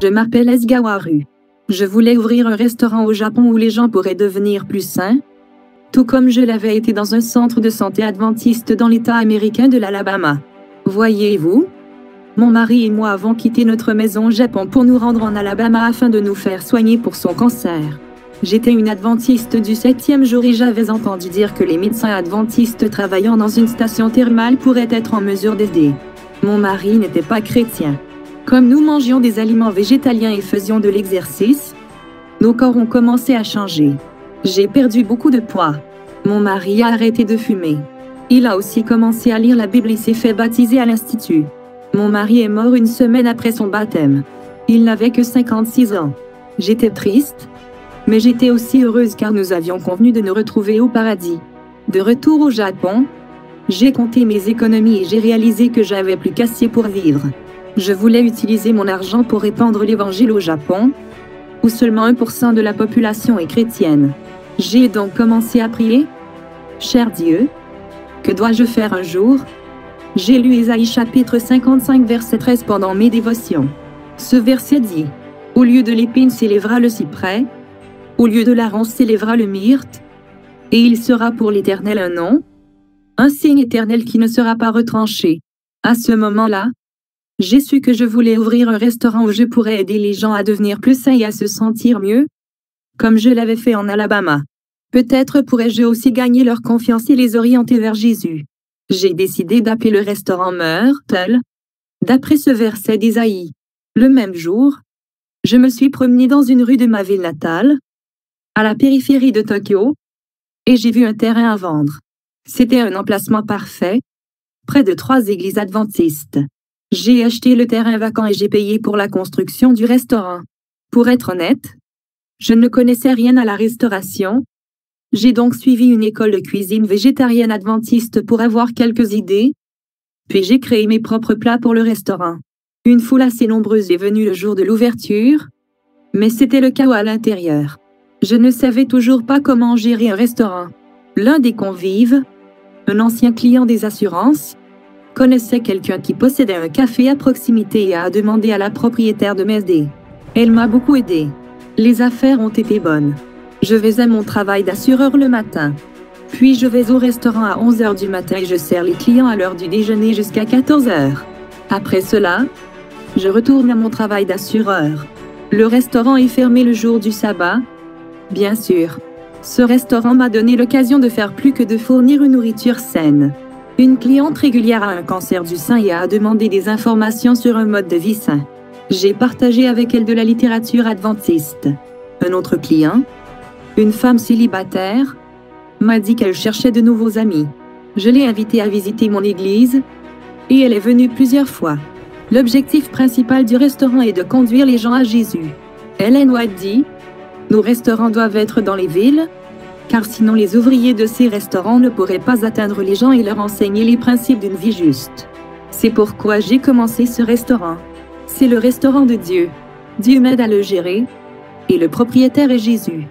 Je m'appelle Esgawaru. Je voulais ouvrir un restaurant au Japon où les gens pourraient devenir plus sains, tout comme je l'avais été dans un centre de santé adventiste dans l'État américain de l'Alabama. Voyez-vous, mon mari et moi avons quitté notre maison au Japon pour nous rendre en Alabama afin de nous faire soigner pour son cancer. J'étais une adventiste du 7e jour et j'avais entendu dire que les médecins adventistes travaillant dans une station thermale pourraient être en mesure d'aider. Mon mari n'était pas chrétien. Comme nous mangions des aliments végétaliens et faisions de l'exercice, nos corps ont commencé à changer. J'ai perdu beaucoup de poids. Mon mari a arrêté de fumer. Il a aussi commencé à lire la Bible et s'est fait baptiser à l'Institut. Mon mari est mort une semaine après son baptême. Il n'avait que 56 ans. J'étais triste, mais j'étais aussi heureuse car nous avions convenu de nous retrouver au paradis. De retour au Japon, j'ai compté mes économies et j'ai réalisé que j'avais plus qu'assez pour vivre. Je voulais utiliser mon argent pour répandre l'évangile au Japon, où seulement 1% de la population est chrétienne. J'ai donc commencé à prier. Cher Dieu, que dois-je faire un jour? J'ai lu Ésaïe chapitre 55 verset 13 pendant mes dévotions. Ce verset dit: au lieu de l'épine s'élèvera le cyprès, au lieu de la ronce s'élèvera le myrte, et il sera pour l'Éternel un nom, un signe éternel qui ne sera pas retranché. À ce moment-là, j'ai su que je voulais ouvrir un restaurant où je pourrais aider les gens à devenir plus sains et à se sentir mieux, comme je l'avais fait en Alabama. Peut-être pourrais-je aussi gagner leur confiance et les orienter vers Jésus. J'ai décidé d'appeler le restaurant Myrtle, d'après ce verset d'Ésaïe. Le même jour, je me suis promené dans une rue de ma ville natale, à la périphérie de Tokyo, et j'ai vu un terrain à vendre. C'était un emplacement parfait, près de 3 églises adventistes. J'ai acheté le terrain vacant et j'ai payé pour la construction du restaurant. Pour être honnête, je ne connaissais rien à la restauration. J'ai donc suivi une école de cuisine végétarienne adventiste pour avoir quelques idées, puis j'ai créé mes propres plats pour le restaurant. Une foule assez nombreuse est venue le jour de l'ouverture, mais c'était le chaos à l'intérieur. Je ne savais toujours pas comment gérer un restaurant. L'un des convives, un ancien client des assurances, connaissait quelqu'un qui possédait un café à proximité et a demandé à la propriétaire de m'aider. Elle m'a beaucoup aidé. Les affaires ont été bonnes. Je vais à mon travail d'assureur le matin. Puis je vais au restaurant à 11h du matin et je sers les clients à l'heure du déjeuner jusqu'à 14h. Après cela, je retourne à mon travail d'assureur. Le restaurant est fermé le jour du sabbat. Bien sûr, ce restaurant m'a donné l'occasion de faire plus que de fournir une nourriture saine. Une cliente régulière a un cancer du sein et a demandé des informations sur un mode de vie sain. J'ai partagé avec elle de la littérature adventiste. Un autre client, une femme célibataire, m'a dit qu'elle cherchait de nouveaux amis. Je l'ai invitée à visiter mon église, et elle est venue plusieurs fois. L'objectif principal du restaurant est de conduire les gens à Jésus. Ellen White dit: nos restaurants doivent être dans les villes, car sinon les ouvriers de ces restaurants ne pourraient pas atteindre les gens et leur enseigner les principes d'une vie juste. C'est pourquoi j'ai commencé ce restaurant. C'est le restaurant de Dieu. Dieu m'aide à le gérer, et le propriétaire est Jésus.